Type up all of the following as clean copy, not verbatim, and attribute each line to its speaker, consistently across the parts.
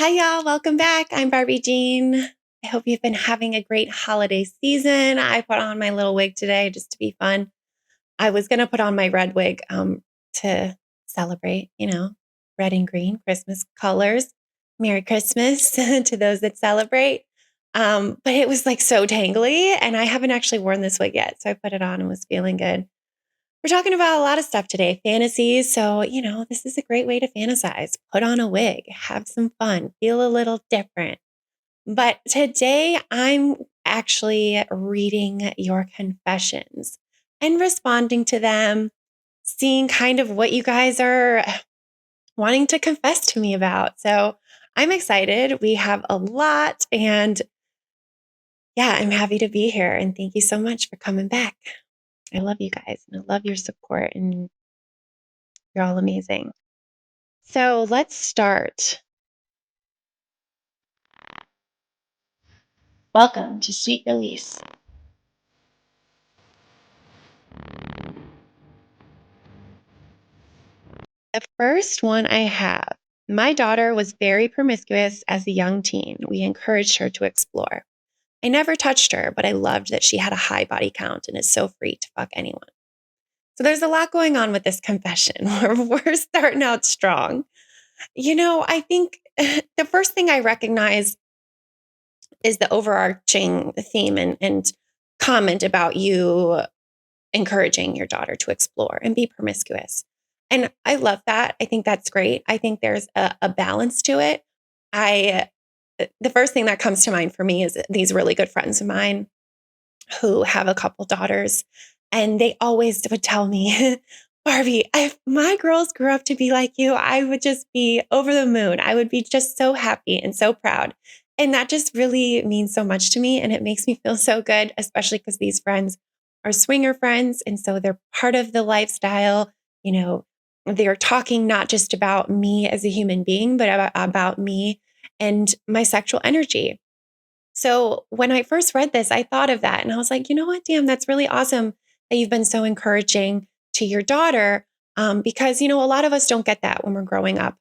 Speaker 1: Hi, y'all. Welcome back. I'm Barbie Jean. I hope you've been having a great holiday season. I put on my little wig today just to be fun. I was going to put on my red wig to celebrate, red and green, Christmas colors. Merry Christmas to those that celebrate. But it was like so tangly, and I haven't actually worn this wig yet. So I put it on and was feeling good. We're talking about a lot of stuff today, fantasies. So, this is a great way to fantasize. Put on a wig, have some fun, feel a little different. But today I'm actually reading your confessions and responding to them, seeing kind of what you guys are wanting to confess to me about. So I'm excited. We have a lot, and yeah, I'm happy to be here. And thank you so much for coming back. I love you guys and I love your support, and you're all amazing. So let's start. Welcome to Sweet Release. The first one I have. My daughter was very promiscuous as a young teen. We encouraged her to explore. I never touched her, but I loved that she had a high body count and is so free to fuck anyone. So there's a lot going on with this confession. We're starting out strong. I think the first thing I recognize is the overarching theme and comment about you encouraging your daughter to explore and be promiscuous. And I love that. I think that's great. I think there's a balance to it. The first thing that comes to mind for me is these really good friends of mine who have a couple daughters, and they always would tell me, Barbie, if my girls grew up to be like you, I would just be over the moon. I would be just so happy and so proud. And that just really means so much to me. And it makes me feel so good, especially because these friends are swinger friends. And so they're part of the lifestyle. They're talking not just about me as a human being, but about me and my sexual energy. So when I first read this, I thought of that and I was like, you know what, damn, that's really awesome that you've been so encouraging to your daughter. Because, a lot of us don't get that when we're growing up,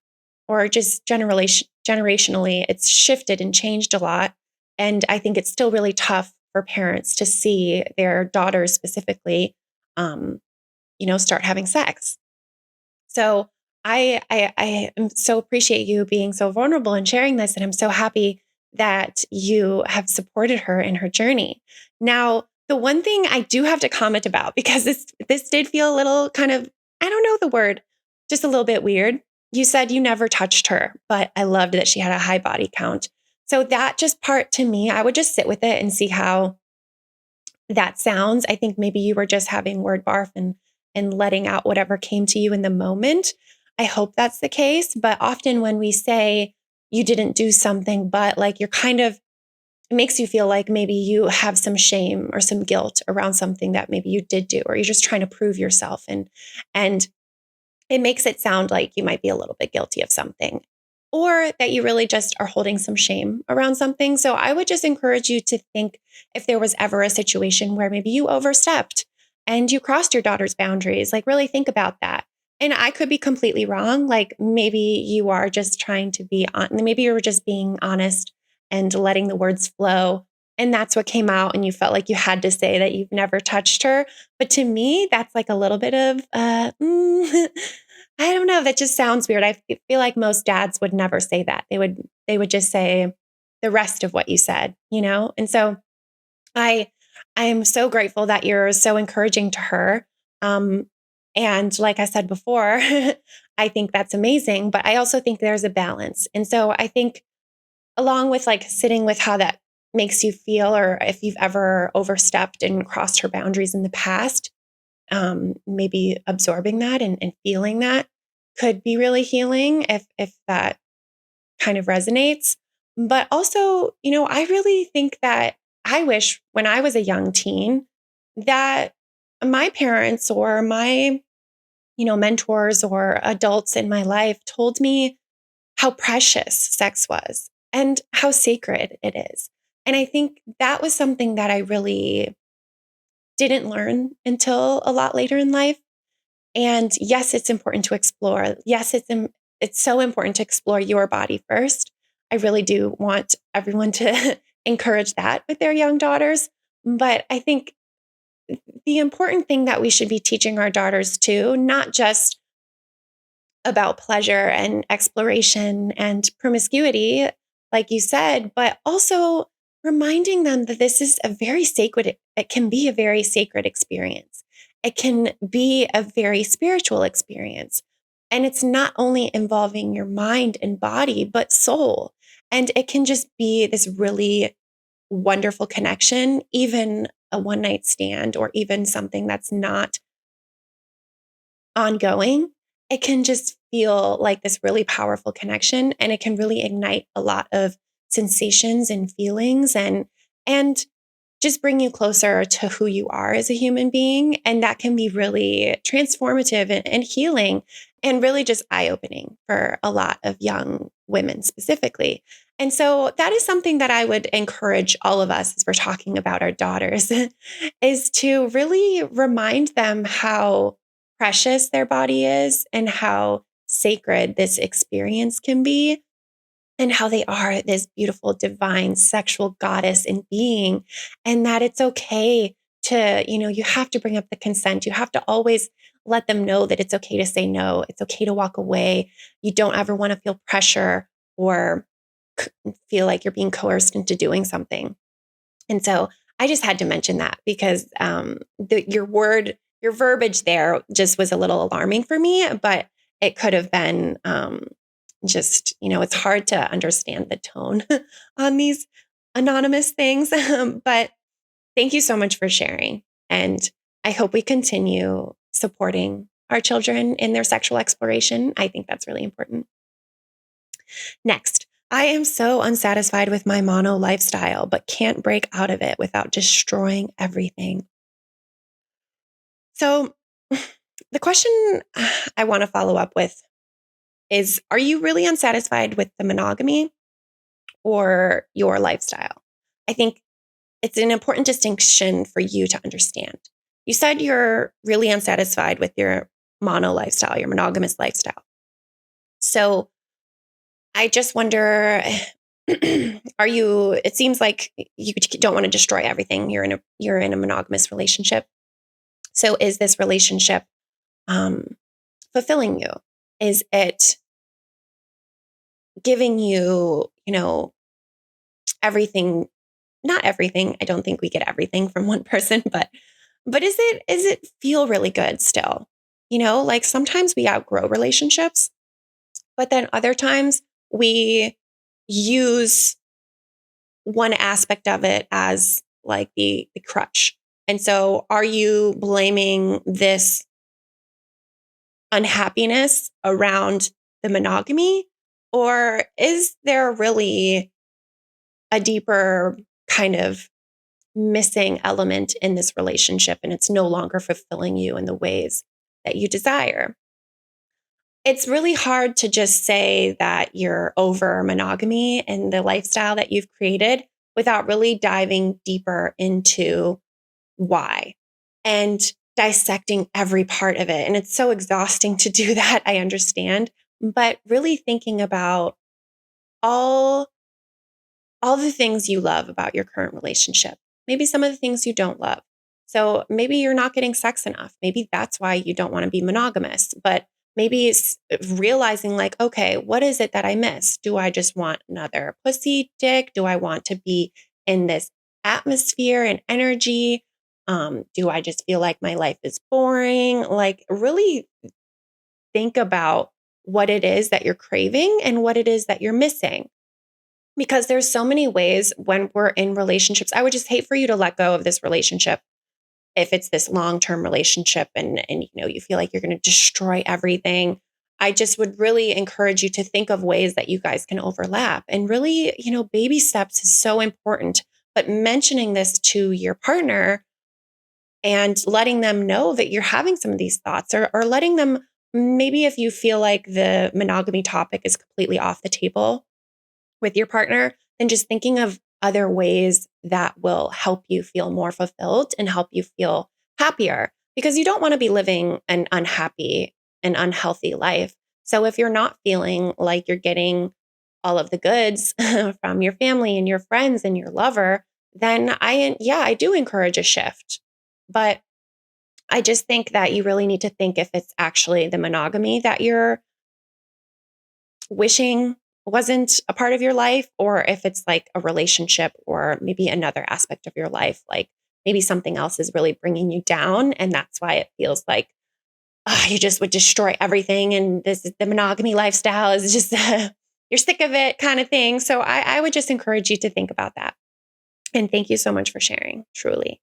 Speaker 1: or just generationally, it's shifted and changed a lot. And I think it's still really tough for parents to see their daughters specifically, start having sex. So I am so appreciate you being so vulnerable and sharing this. And I'm so happy that you have supported her in her journey. Now, the one thing I do have to comment about, because this did feel a little kind of, I don't know the word, just a little bit weird. You said you never touched her, but I loved that she had a high body count. So that just part, to me, I would just sit with it and see how that sounds. I think maybe you were just having word barf and letting out whatever came to you in the moment. I hope that's the case. But often when we say you didn't do something, but like you're kind of, it makes you feel like maybe you have some shame or some guilt around something that maybe you did do, or you're just trying to prove yourself. And it makes it sound like you might be a little bit guilty of something, or that you really just are holding some shame around something. So I would just encourage you to think if there was ever a situation where maybe you overstepped and you crossed your daughter's boundaries, like really think about that. And I could be completely wrong. Like maybe you are just trying to be on, maybe you were just being honest and letting the words flow. And that's what came out. And you felt like you had to say that you've never touched her. But to me, that's like a little bit of, I don't know. That just sounds weird. I feel like most dads would never say that. They would just say the rest of what you said, And so I am so grateful that you're so encouraging to her. And like I said before, I think that's amazing, but I also think there's a balance. And so I think along with like sitting with how that makes you feel, or if you've ever overstepped and crossed her boundaries in the past, maybe absorbing that and feeling that could be really healing if that kind of resonates. But also, I really think that I wish when I was a young teen that my parents or my, mentors or adults in my life told me how precious sex was and how sacred it is. And I think that was something that I really didn't learn until a lot later in life. And yes, it's important to explore. Yes, it's so important to explore your body first. I really do want everyone to encourage that with their young daughters. But I think the important thing that we should be teaching our daughters too, not just about pleasure and exploration and promiscuity, like you said, but also reminding them that this is a very sacred, it can be a very sacred experience. It can be a very spiritual experience. And it's not only involving your mind and body, but soul. And it can just be this really wonderful connection, even a one night stand or even something that's not ongoing. It can just feel like this really powerful connection, and it can really ignite a lot of sensations and feelings and just bring you closer to who you are as a human being. And that can be really transformative and healing and really just eye opening for a lot of young women specifically. And so that is something that I would encourage all of us as we're talking about our daughters is to really remind them how precious their body is and how sacred this experience can be and how they are this beautiful, divine, sexual goddess and being, and that it's okay to, you have to bring up the consent. You have to always let them know that it's okay to say no. It's okay to walk away. You don't ever want to feel pressure or feel like you're being coerced into doing something. And so I just had to mention that because your verbiage there just was a little alarming for me, but it could have been just, it's hard to understand the tone on these anonymous things. But thank you so much for sharing. And I hope we continue supporting our children in their sexual exploration. I think that's really important. Next, I am so unsatisfied with my mono lifestyle, but can't break out of it without destroying everything. So, the question I want to follow up with is, are you really unsatisfied with the monogamy or your lifestyle? I think it's an important distinction for you to understand. You said you're really unsatisfied with your mono lifestyle, your monogamous lifestyle. So I just wonder, it seems like you don't want to destroy everything. You're in a monogamous relationship. So is this relationship fulfilling you? Is it giving you, everything? Not everything. I don't think we get everything from one person, but is it feel really good still? Like sometimes we outgrow relationships, but then other times we use one aspect of it as like the crutch. And so are you blaming this unhappiness around the monogamy, or is there really a deeper kind of missing element in this relationship and it's no longer fulfilling you in the ways that you desire? It's really hard to just say that you're over monogamy and the lifestyle that you've created without really diving deeper into why and dissecting every part of it. And it's so exhausting to do that, I understand, but really thinking about all the things you love about your current relationship, maybe some of the things you don't love. So maybe you're not getting sex enough. Maybe that's why you don't want to be monogamous, but maybe it's realizing like, okay, what is it that I miss? Do I just want another pussy dick? Do I want to be in this atmosphere and energy? Do I just feel like my life is boring? Like really think about what it is that you're craving and what it is that you're missing. Because there's so many ways when we're in relationships. I would just hate for you to let go of this relationship if it's this long-term relationship and you feel like you're going to destroy everything. I just would really encourage you to think of ways that you guys can overlap. And really, baby steps is so important. But mentioning this to your partner and letting them know that you're having some of these thoughts or letting them, maybe if you feel like the monogamy topic is completely off the table with your partner, then just thinking of other ways that will help you feel more fulfilled and help you feel happier, because you don't want to be living an unhappy and unhealthy life. So if you're not feeling like you're getting all of the goods from your family and your friends and your lover, then I do encourage a shift. But I just think that you really need to think if it's actually the monogamy that you're wishing wasn't a part of your life, or if it's like a relationship or maybe another aspect of your life, like maybe something else is really bringing you down. And that's why it feels like you just would destroy everything. And this is the monogamy lifestyle is just, you're sick of it kind of thing. So I would just encourage you to think about that. And thank you so much for sharing, truly.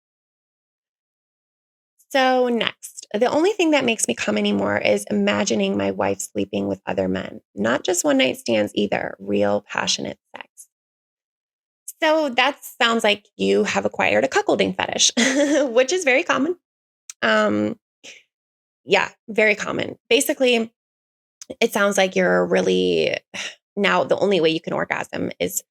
Speaker 1: So, next, the only thing that makes me come anymore is imagining my wife sleeping with other men, not just one night stands either, real passionate sex. So, that sounds like you have acquired a cuckolding fetish, which is very common. Um, yeah, very common. Basically, it sounds like you're really now the only way you can orgasm is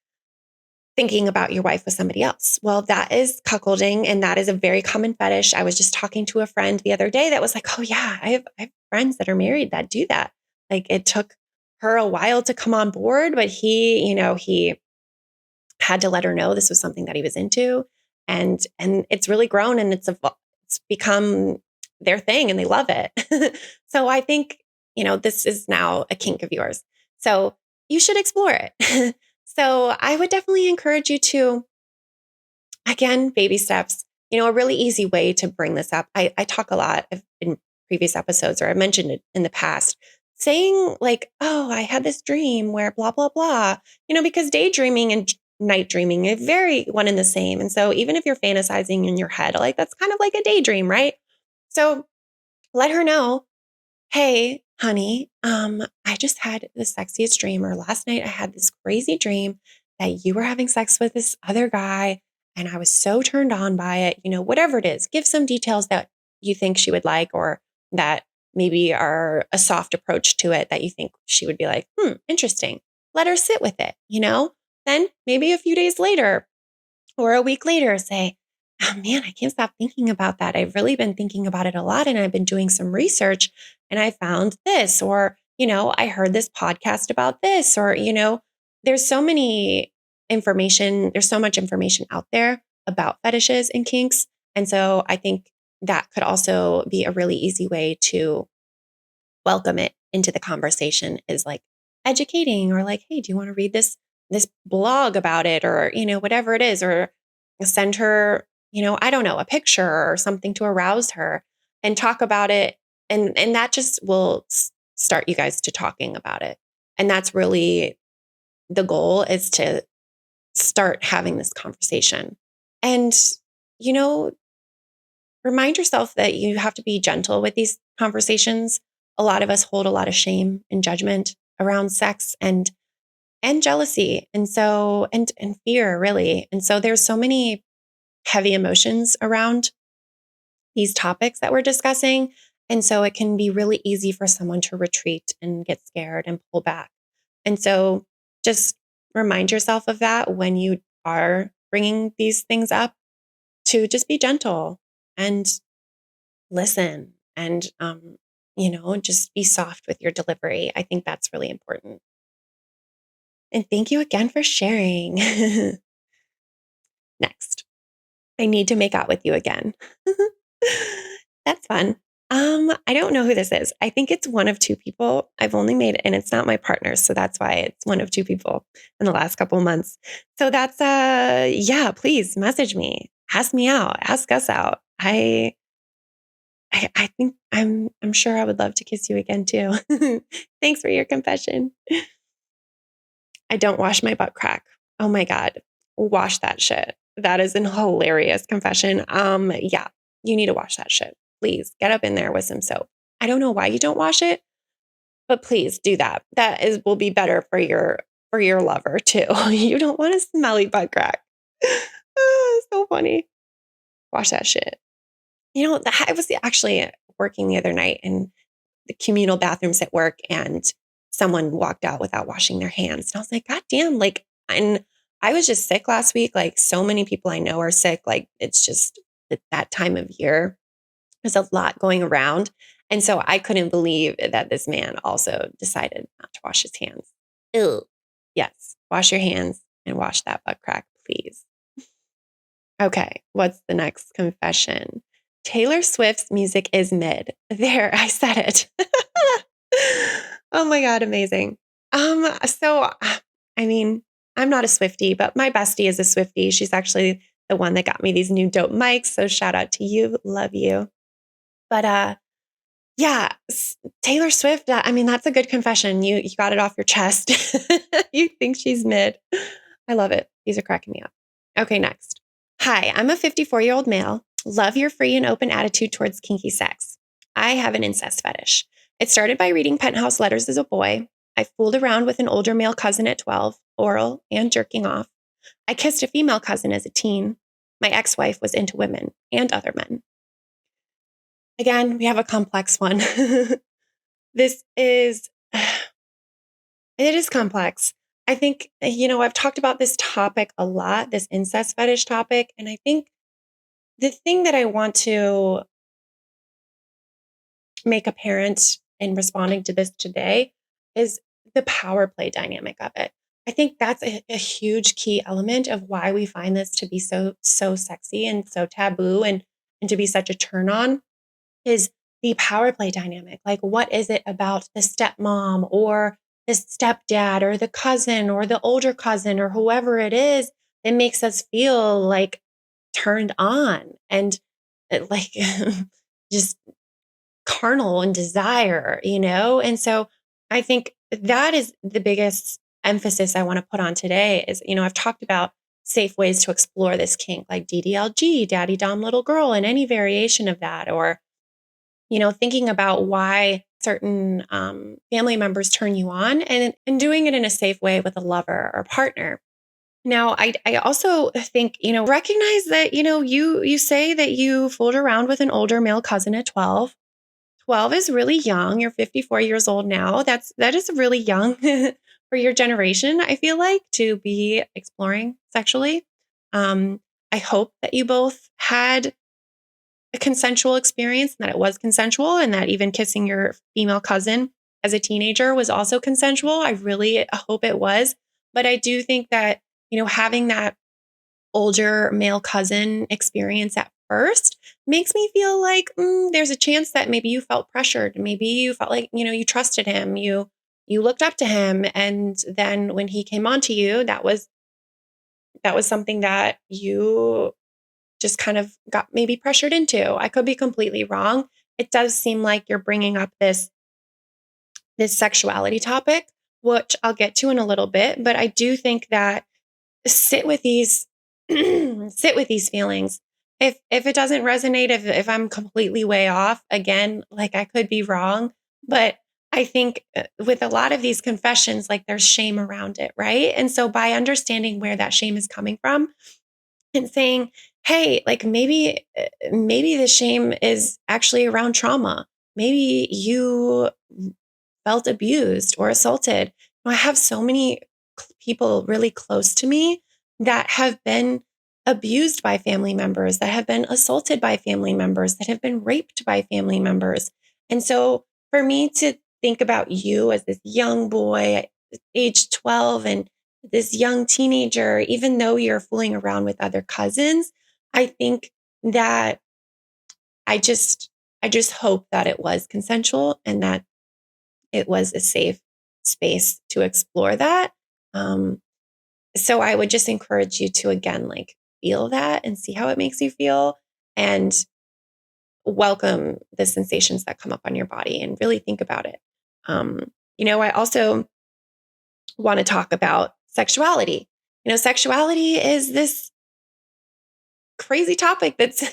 Speaker 1: thinking about your wife with somebody else. Well, that is cuckolding, and that is a very common fetish. I was just talking to a friend the other day that was like, "Oh yeah, I have friends that are married that do that." Like it took her a while to come on board, but he had to let her know this was something that he was into, and it's really grown and it's become their thing, and they love it. So I think this is now a kink of yours. So you should explore it. So I would definitely encourage you to, again, baby steps. A really easy way to bring this up. I talk a lot in previous episodes, or I mentioned it in the past, saying like, oh, I had this dream where blah, blah, blah, because daydreaming and night dreaming are very one and the same. And so even if you're fantasizing in your head, like that's kind of like a daydream, right? So let her know, hey, honey, I just had the sexiest dream, or last night I had this crazy dream that you were having sex with this other guy, and I was so turned on by it. Whatever it is, give some details that you think she would like, or that maybe are a soft approach to it that you think she would be like, interesting. Let her sit with it. Then maybe a few days later or a week later say, oh man, I can't stop thinking about that. I've really been thinking about it a lot, and I've been doing some research and I found this, or, I heard this podcast about this, or, there's so many there's so much information out there about fetishes and kinks. And so I think that could also be a really easy way to welcome it into the conversation, is like educating, or like, hey, do you want to read this blog about it, or whatever it is, or send her I don't know, a picture or something to arouse her, and talk about it, and that just will start you guys to talking about it. And that's really the goal, is to start having this conversation. And you know remind yourself that you have to be gentle with these conversations. A lot of us hold a lot of shame and judgment around sex and jealousy, and fear, really. And so there's so many heavy emotions around these topics that we're discussing. And so it can be really easy for someone to retreat and get scared and pull back. And so just remind yourself of that when you are bringing these things up, to just be gentle and listen, and just be soft with your delivery. I think that's really important. And thank you again for sharing. Next, I need to make out with you again. That's fun. I don't know who this is. I think it's one of two people. I've only made it, and it's not my partner, so that's why it's one of two people in the last couple of months. So that's yeah, please message me. Ask me out. Ask us out. I think I'm sure I would love to kiss you again too. Thanks for your confession. I don't wash my butt crack. Oh my God. Wash that shit. That is an hilarious confession. Yeah, you need to wash that shit. Please get up in there with some soap. I don't know why you don't wash it, but please do that. Will be better for your lover too. You don't want a smelly butt crack. So funny. Wash that shit. I was actually working the other night in the communal bathrooms at work, and someone walked out without washing their hands. And I was like, God damn, and I was just sick last week. Like, so many people I know are sick. Like, it's just that time of year. There's a lot going around. And so I couldn't believe that this man also decided not to wash his hands. Ew. Yes. Wash your hands and wash that butt crack, please. Okay. What's the next confession? Taylor Swift's music is mid. There, I said it. Oh my God, amazing. So I mean, I'm not a Swiftie, but my bestie is a Swiftie. She's actually the one that got me these new dope mics. So shout out to you. Love you. But yeah, Taylor Swift, I mean, that's a good confession. You got it off your chest. You think she's mid. I love it. These are cracking me up. Okay, next. Hi, I'm a 54-year-old male. Love your free and open attitude towards kinky sex. I have an incest fetish. It started by reading Penthouse letters as a boy. I fooled around with an older male cousin at 12, oral and jerking off. I kissed a female cousin as a teen. My ex-wife was into women and other men. Again, we have a complex one. This is, it is complex. I think, I've talked about this topic a lot, this incest fetish topic. And I think the thing that I want to make apparent in responding to this today is the power play dynamic of it. I think that's a huge key element of why we find this to be so sexy and so taboo and to be such a turn on is the power play dynamic. Like, what is it about the stepmom or the stepdad or the cousin or the older cousin or whoever it is that makes us feel like turned on and like just carnal and desire, And so I think that is the biggest emphasis I want to put on today is, I've talked about safe ways to explore this kink like DDLG, daddy dom little girl, and any variation of that, or thinking about why certain family members turn you on and doing it in a safe way with a lover or partner. Now, I also think, recognize that, you say that you fooled around with an older male cousin at 12. 12 is really young. You're 54 years old now. That is really young for your generation, I feel like, to be exploring sexually. I hope that you both had a consensual experience and that it was consensual and that even kissing your female cousin as a teenager was also consensual. I really hope it was. But I do think that, having that older male cousin experience at first makes me feel like there's a chance that maybe you felt pressured. Maybe you felt like, you trusted him, you looked up to him. And then when he came onto you, that was something that you just kind of got maybe pressured into. I could be completely wrong. It does seem like you're bringing up this sexuality topic, which I'll get to in a little bit. But I do think that sit with these sit with these feelings. If it doesn't resonate, if I'm completely way off, again, like I could be wrong, but I think with a lot of these confessions, like there's shame around it, right? And so by understanding where that shame is coming from and saying, hey, like maybe the shame is actually around trauma. Maybe you felt abused or assaulted. I have so many people really close to me that have been abused by family members, that have been assaulted by family members, that have been raped by family members. And so for me to think about you as this young boy, age 12, and this young teenager, even though you're fooling around with other cousins, I think that I just hope that it was consensual and that it was a safe space to explore that. So I would just encourage you to, again, like feel that and see how it makes you feel and welcome the sensations that come up on your body and really think about it. I also want to talk about sexuality. Sexuality is this crazy topic that's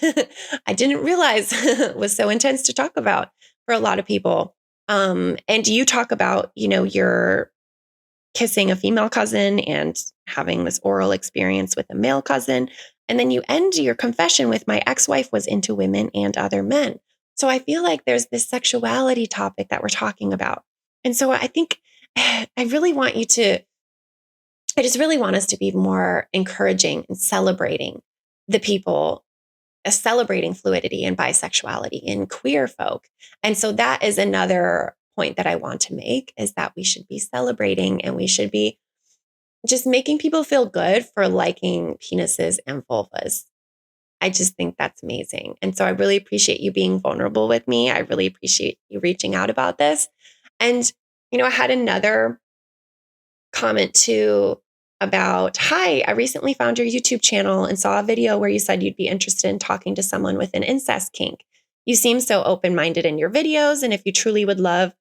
Speaker 1: I didn't realize was so intense to talk about for a lot of people. And you talk about, your kissing a female cousin and having this oral experience with a male cousin. And then you end your confession with my ex-wife was into women and other men. So I feel like there's this sexuality topic that we're talking about. And so I think I just really want us to be more encouraging and celebrating the people, celebrating fluidity and bisexuality in queer folk. And so that is another point that I want to make is that we should be celebrating and we should be just making people feel good for liking penises and vulvas. I just think that's amazing. And so I really appreciate you being vulnerable with me. I really appreciate you reaching out about this. And, I had another comment too about, hi, I recently found your YouTube channel and saw a video where you said you'd be interested in talking to someone with an incest kink. You seem so open-minded in your videos. And if you truly would love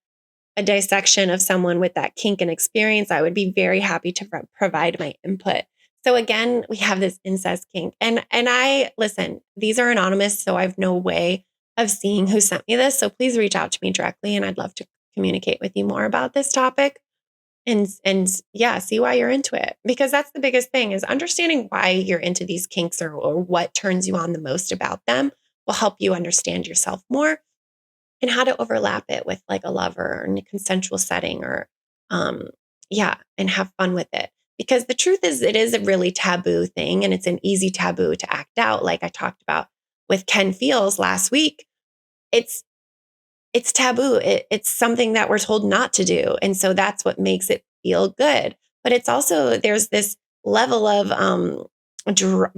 Speaker 1: a dissection of someone with that kink and experience, I would be very happy to provide my input. So again, we have this incest kink. And I listen, these are anonymous, so I have no way of seeing who sent me this. So please reach out to me directly and I'd love to communicate with you more about this topic. And yeah, see why you're into it. Because that's the biggest thing, is understanding why you're into these kinks, or what turns you on the most about them will help you understand yourself more, and how to overlap it with like a lover or in a consensual setting, or and have fun with it. Because the truth is, it is a really taboo thing, and it's an easy taboo to act out. Like I talked about with Ken Fields last week, it's taboo. It's something that we're told not to do. And so that's what makes it feel good. But it's also, there's this level of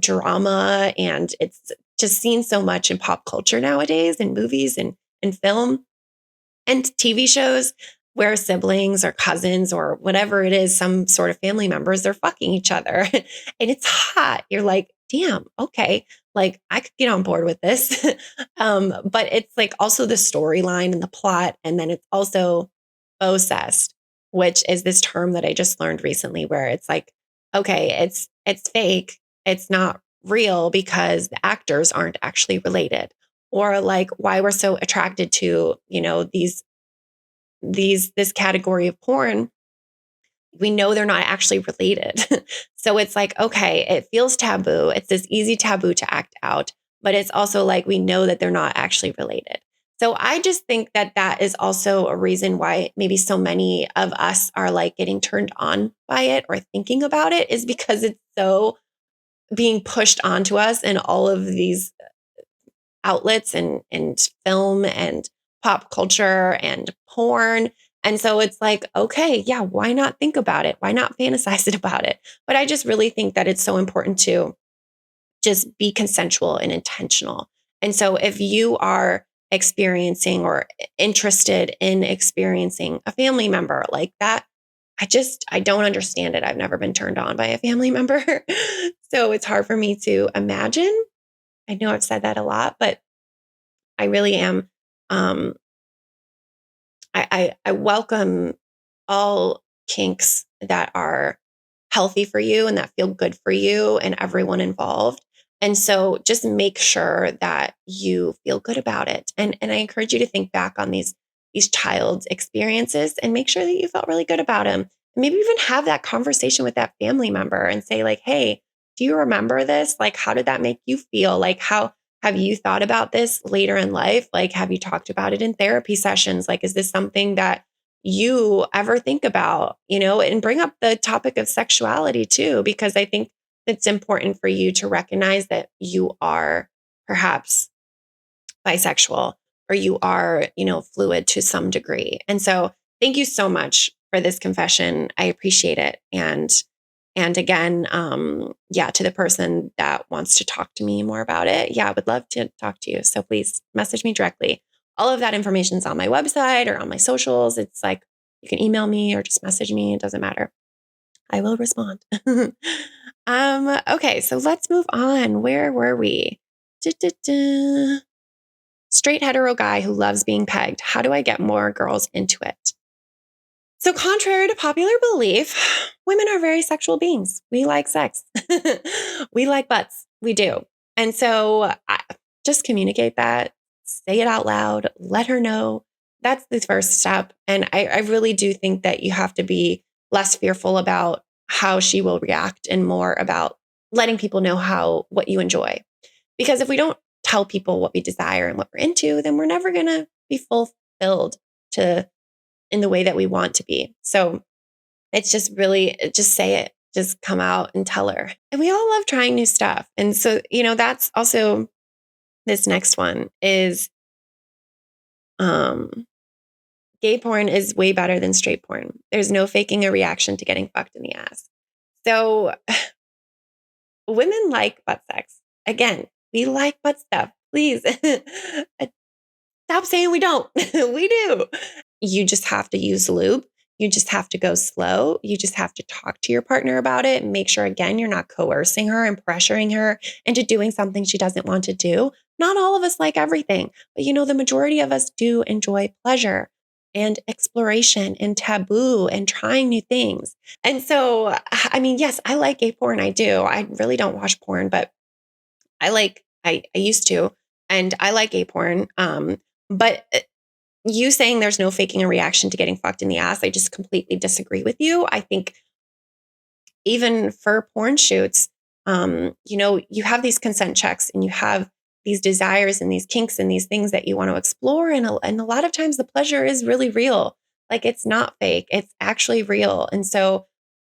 Speaker 1: drama, and it's just seen so much in pop culture nowadays, in movies and film and TV shows, where siblings or cousins or whatever it is, some sort of family members, they're fucking each other. And it's hot. You're like, damn, okay. Like I could get on board with this. But it's like also the storyline and the plot. And then it's also obsessed, which is this term that I just learned recently, where it's like, okay, it's fake. It's not real because the actors aren't actually related. Or like why we're so attracted to, this category of porn, we know they're not actually related. So it's like, okay, it feels taboo. It's this easy taboo to act out, but it's also like, we know that they're not actually related. So I just think that that is also a reason why maybe so many of us are like getting turned on by it or thinking about it, is because it's so being pushed onto us in all of these outlets, and film and pop culture and porn. And so it's like, okay, yeah, why not think about it? Why not fantasize it about it? But I just really think that it's so important to just be consensual and intentional. And so if you are experiencing or interested in experiencing a family member like that, I don't understand it. I've never been turned on by a family member. So it's hard for me to imagine. I know I've said that a lot, but I really am. Um, I welcome all kinks that are healthy for you and that feel good for you and everyone involved. And so just make sure that you feel good about it. And I encourage you to think back on these child's experiences and make sure that you felt really good about them. And maybe even have that conversation with that family member and say like, hey, do you remember this? Like, how did that make you feel? Like, how have you thought about this later in life? Like, have you talked about it in therapy sessions? Like, is this something that you ever think about, and bring up the topic of sexuality too, because I think it's important for you to recognize that you are perhaps bisexual, or you are, fluid to some degree. And so thank you so much for this confession. I appreciate it. And again, yeah, to the person that wants to talk to me more about it, yeah, I would love to talk to you. So please message me directly. All of that information is on my website or on my socials. It's like you can email me or just message me. It doesn't matter. I will respond. Okay, so let's move on. Where were we? Da-da-da. Straight hetero guy who loves being pegged. How do I get more girls into it? So, contrary to popular belief, women are very sexual beings. We like sex. We like butts. We do. And so, just communicate that, say it out loud, let her know. That's the first step. And I really do think that you have to be less fearful about how she will react and more about letting people know what you enjoy. Because if we don't tell people what we desire and what we're into, then we're never going to be fulfilled in the way that we want to be. So it's just really, just say it, just come out and tell her. And we all love trying new stuff. And so, that's also this next one is gay porn is way better than straight porn. There's no faking a reaction to getting fucked in the ass. So women like butt sex. Again, we like butt stuff. Please stop saying we don't. We do. You just have to use lube. You just have to go slow. You just have to talk to your partner about it and make sure, again, you're not coercing her and pressuring her into doing something she doesn't want to do. Not all of us like everything, but the majority of us do enjoy pleasure and exploration and taboo and trying new things. And so, I mean, yes, I like gay porn. I do. I really don't watch porn, but I used to, and I like gay porn. But you saying there's no faking a reaction to getting fucked in the ass, I just completely disagree with you. I think even for porn shoots, you have these consent checks and you have these desires and these kinks and these things that you want to explore. And a lot of times the pleasure is really real. Like it's not fake, it's actually real. And so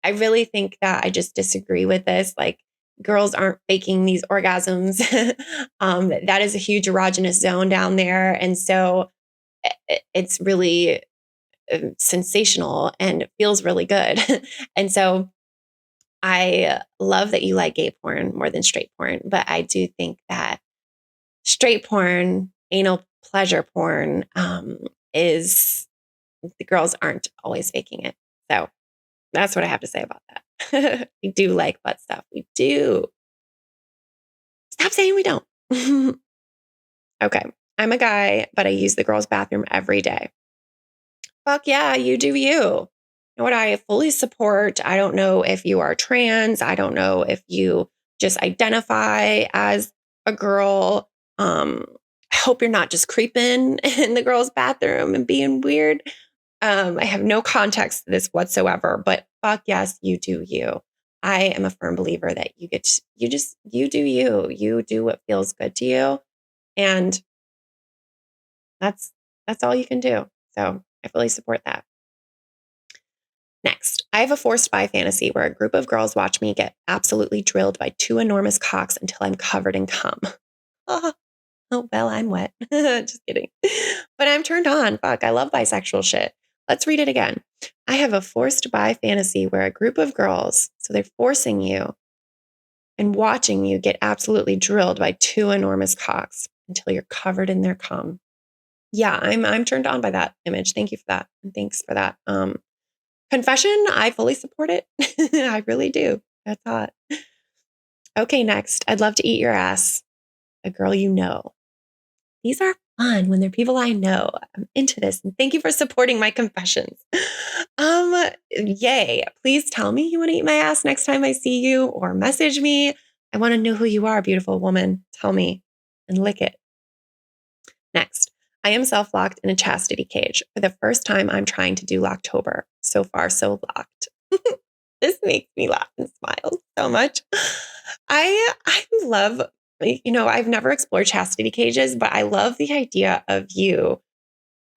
Speaker 1: I really think that I just disagree with this. Like girls aren't faking these orgasms. That is a huge erogenous zone down there. And so it's really sensational and it feels really good. And so I love that you like gay porn more than straight porn, but I do think that straight porn, anal pleasure porn, is the girls aren't always faking it. So that's what I have to say about that. We do like butt stuff. We do. Stop saying we don't. Okay. I'm a guy, but I use the girls' bathroom every day. Fuck yeah, you do you. You know what I fully support? I don't know if you are trans. I don't know if you just identify as a girl. I hope you're not just creeping in the girls' bathroom and being weird. I have no context to this whatsoever, but fuck yes, you do you. I am a firm believer that you do you. You do what feels good to you. And that's all you can do. So I fully support that. Next, I have a forced bi fantasy where a group of girls watch me get absolutely drilled by two enormous cocks until I'm covered in cum. Oh, well, I'm wet. Just kidding. But I'm turned on. Fuck, I love bisexual shit. Let's read it again. I have a forced bi fantasy where a group of girls, so they're forcing you and watching you get absolutely drilled by two enormous cocks until you're covered in their cum. Yeah, I'm turned on by that image. Thank you for that. And thanks for that. Confession, I fully support it. I really do. That's hot. Okay, next. I'd love to eat your ass. A girl you know. These are fun when they're people I know. I'm into this. And thank you for supporting my confessions. Yay. Please tell me you want to eat my ass next time I see you or message me. I want to know who you are, beautiful woman. Tell me and lick it. Next, I am self-locked in a chastity cage. For the first time, I'm trying to do Locktober. So far, so locked. This makes me laugh and smile so much. I love, I've never explored chastity cages, but I love the idea of you.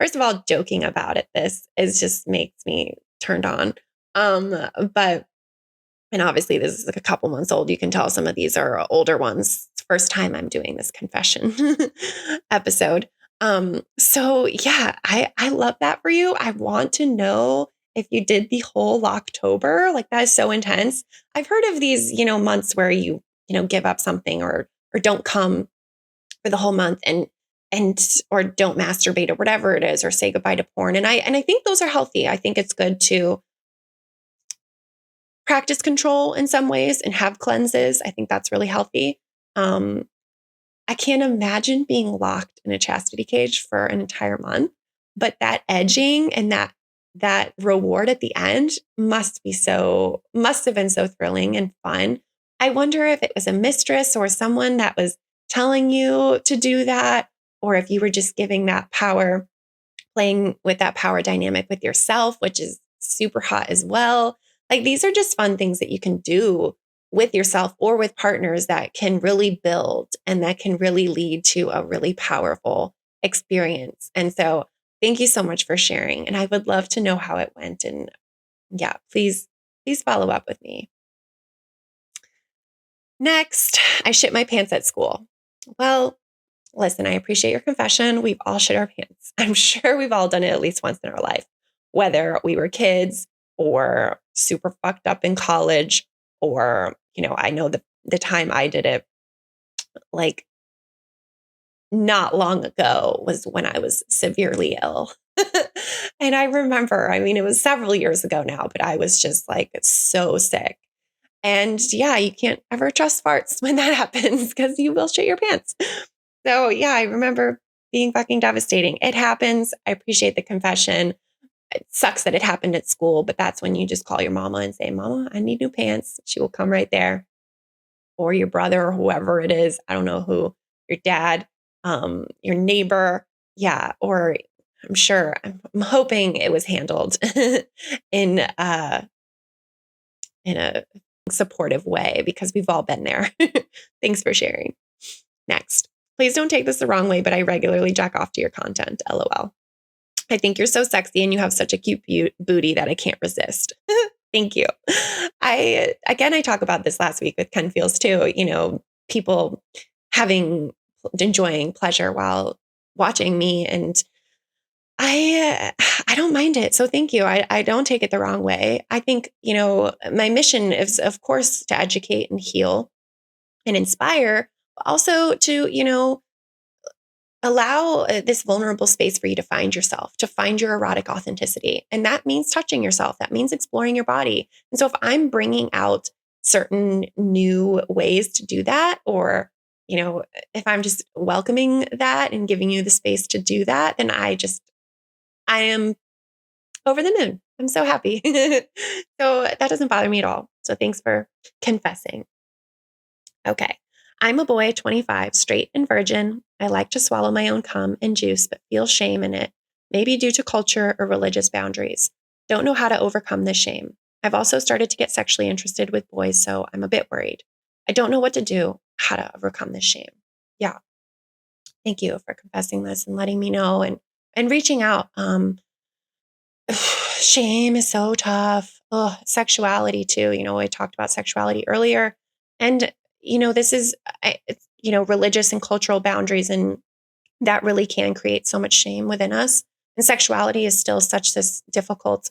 Speaker 1: First of all, joking about it, this is just makes me turned on. But and obviously this is like a couple months old. You can tell some of these are older ones. It's the first time I'm doing this confession episode. So yeah, I love that for you. I want to know if you did the whole Locktober. Like that is so intense. I've heard of these, months where you give up something or don't come for the whole month and or don't masturbate or whatever it is, or say goodbye to porn. And I think those are healthy. I think it's good to practice control in some ways and have cleanses. I think that's really healthy. I can't imagine being locked in a chastity cage for an entire month, but that edging and that reward at the end must have been so thrilling and fun. I wonder if it was a mistress or someone that was telling you to do that, or if you were just giving that power, playing with that power dynamic with yourself, which is super hot as well. Like these are just fun things that you can do with yourself or with partners that can really build and that can really lead to a really powerful experience. And so thank you so much for sharing. And I would love to know how it went. And yeah, please follow up with me. Next, I shit my pants at school. Well, listen, I appreciate your confession. We've all shit our pants. I'm sure we've all done it at least once in our life, whether we were kids or super fucked up in college. Or, I know the time I did it, like not long ago, was when I was severely ill. And I remember, it was several years ago now, but I was just like so sick. And yeah, you can't ever trust farts when that happens because you will shit your pants. So yeah, I remember being fucking devastating. It happens. I appreciate the confession. It sucks that it happened at school, but that's when you just call your mama and say, Mama, I need new pants. She will come right there. Or your brother or whoever it is. I don't know who, your dad, your neighbor. Yeah. Or I'm hoping it was handled in in a supportive way because we've all been there. Thanks for sharing. Next. Please don't take this the wrong way, but I regularly jack off to your content. LOL. I think you're so sexy and you have such a cute booty that I can't resist. Thank you. I talk about this last week with Ken Feels too, people enjoying pleasure while watching me. And I don't mind it. So thank you. I don't take it the wrong way. I think, my mission is, of course, to educate and heal and inspire, but also to, allow this vulnerable space for you to find yourself, to find your erotic authenticity. And that means touching yourself. That means exploring your body. And so if I'm bringing out certain new ways to do that, or, if I'm just welcoming that and giving you the space to do that, then I am over the moon. I'm so happy. So that doesn't bother me at all. So thanks for confessing. Okay. I'm a boy, 25, straight and virgin. I like to swallow my own cum and juice, but feel shame in it, maybe due to culture or religious boundaries. Don't know how to overcome this shame. I've also started to get sexually interested with boys, so I'm a bit worried. I don't know what to do, how to overcome this shame. Yeah. Thank you for confessing this and letting me know and reaching out. Shame is so tough. Oh, sexuality too. I talked about sexuality earlier. And, this is, religious and cultural boundaries, and that really can create so much shame within us. And sexuality is still such this difficult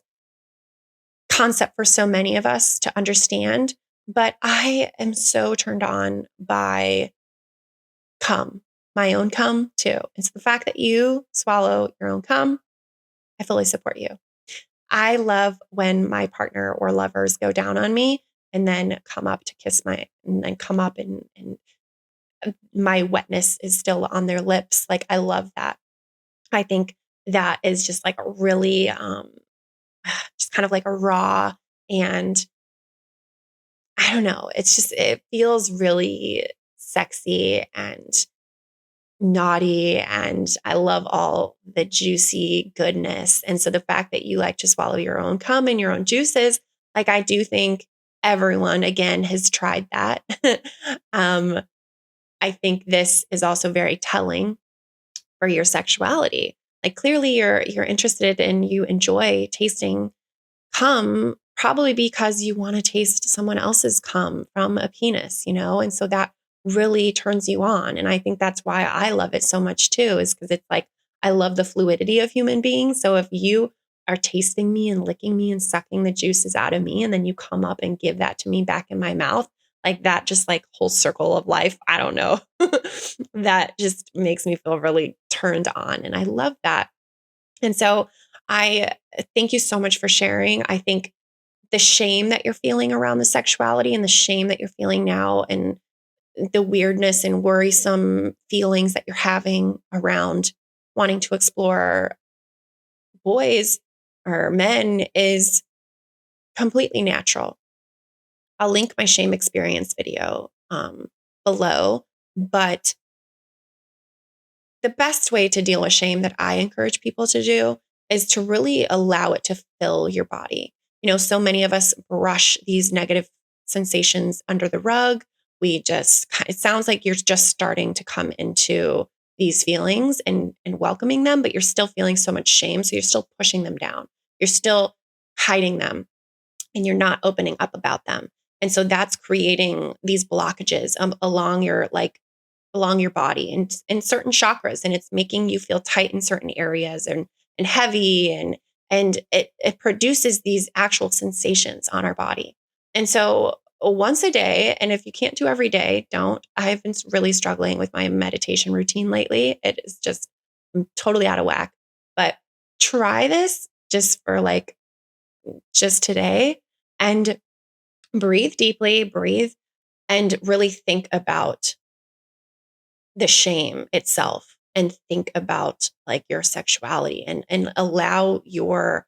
Speaker 1: concept for so many of us to understand. But I am so turned on by cum, my own cum too. It's the fact that you swallow your own cum. I fully support you. I love when my partner or lovers go down on me and then come up to kiss and then come up and my wetness is still on their lips. Like, I love that. I think that is just like a really, just kind of like a raw, and I don't know. It feels really sexy and naughty, and I love all the juicy goodness. And so the fact that you like to swallow your own cum and your own juices, like, I do think everyone again has tried that. I think this is also very telling for your sexuality. Like, clearly you're interested and you enjoy tasting cum, probably because you want to taste someone else's cum from a penis, And so that really turns you on. And I think that's why I love it so much too, is because it's like, I love the fluidity of human beings. So if you are tasting me and licking me and sucking the juices out of me, and then you come up and give that to me back in my mouth, like that, just like whole circle of life. I don't know. That just makes me feel really turned on. And I love that. And so I thank you so much for sharing. I think the shame that you're feeling around the sexuality and the shame that you're feeling now, and the weirdness and worrisome feelings that you're having around wanting to explore boys or men is completely natural. I'll link my shame experience video below, but the best way to deal with shame that I encourage people to do is to really allow it to fill your body. So many of us brush these negative sensations under the rug. It sounds like you're just starting to come into these feelings and welcoming them, but you're still feeling so much shame. So you're still pushing them down. You're still hiding them, and you're not opening up about them. And so that's creating these blockages along your body and in certain chakras, and it's making you feel tight in certain areas and heavy, and it produces these actual sensations on our body. And so once a day. And if you can't do every day, don't. I've been really struggling with my meditation routine lately. It is just I'm totally out of whack. But try this just for like just today and breathe deeply, breathe and really think about the shame itself and think about like your sexuality and allow your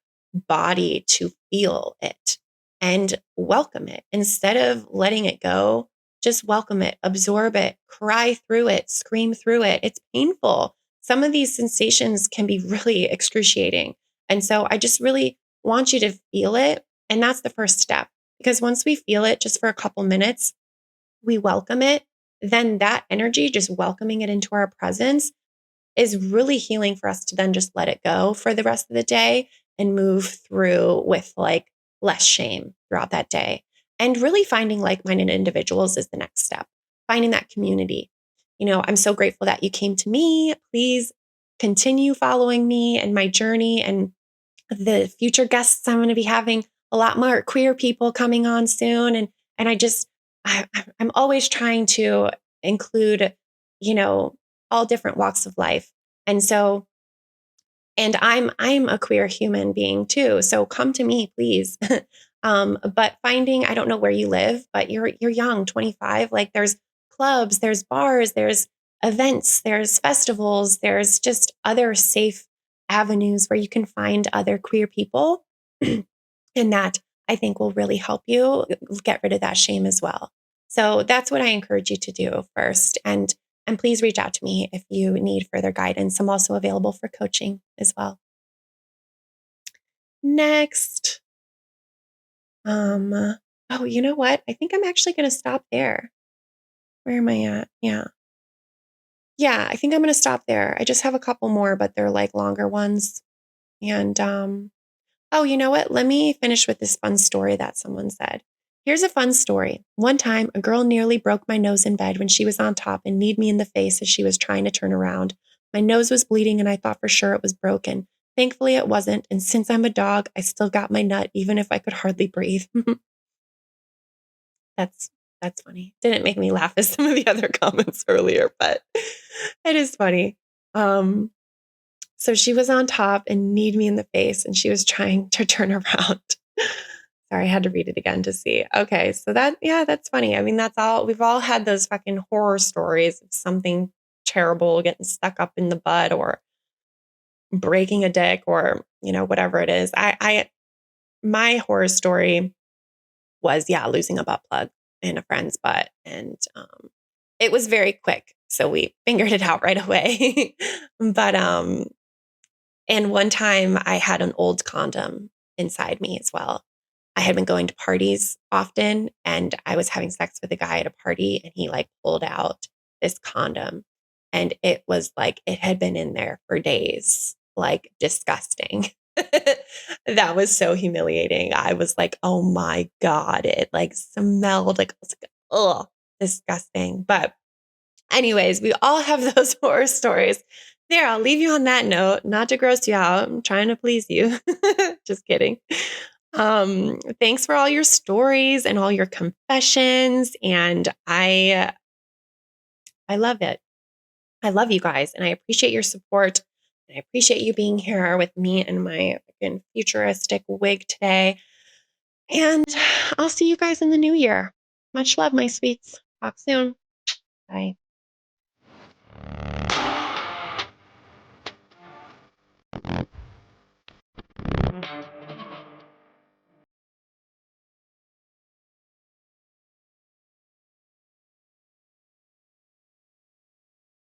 Speaker 1: body to feel it and welcome it instead of letting it go. Just welcome it, absorb it, cry through it, scream through it. It's painful. Some of these sensations can be really excruciating. And so I just really want you to feel it. And that's the first step because once we feel it just for a couple minutes, we welcome it, then that energy, just welcoming it into our presence, is really healing for us to then just let it go for the rest of the day and move through with like less shame throughout that day. And really finding like-minded individuals is the next step, finding that community. I'm so grateful that you came to me. Please continue following me and my journey and the future guests. I'm going to be having a lot more queer people coming on soon. And I'm always trying to include, all different walks of life. And so, and I'm a queer human being too. So come to me, please. But I don't know where you live, but you're young, 25, like there's clubs, there's bars, there's events, there's festivals, there's just other safe avenues where you can find other queer people. And that I think will really help you get rid of that shame as well. So that's what I encourage you to do first. And please reach out to me if you need further guidance. I'm also available for coaching as well. Next. Oh, you know what? I think I'm actually going to stop there. Where am I at? Yeah. Yeah, I think I'm going to stop there. I just have a couple more, but they're like longer ones. And oh, you know what? Let me finish with this fun story that someone said. Here's a fun story. One time, a girl nearly broke my nose in bed when she was on top and kneed me in the face as she was trying to turn around. My nose was bleeding and I thought for sure it was broken. Thankfully, it wasn't. And since I'm a dog, I still got my nut, even if I could hardly breathe. That's that's funny. Didn't make me laugh as some of the other comments earlier, but it is funny. So she was on top and kneed me in the face and she was trying to turn around. Sorry, I had to read it again to see. Okay, so that's funny. I mean, we've all had those fucking horror stories of something terrible getting stuck up in the butt or breaking a dick or, whatever it is. My horror story was, losing a butt plug in a friend's butt. And it was very quick. So we figured it out right away. But, and one time I had an old condom inside me as well. I had been going to parties often and I was having sex with a guy at a party and he like pulled out this condom and it was like it had been in there for days, like disgusting. That was so humiliating. I was like, oh my God, it like smelled like, I was like, oh, disgusting. But anyways, we all have those horror stories. There, I'll leave you on that note, not to gross you out. I'm trying to please you. Just kidding. Thanks for all your stories and all your confessions. And I love it. I love you guys and I appreciate your support. And I appreciate you being here with me and my fucking futuristic wig today. And I'll see you guys in the new year. Much love, my sweets. Talk soon. Bye.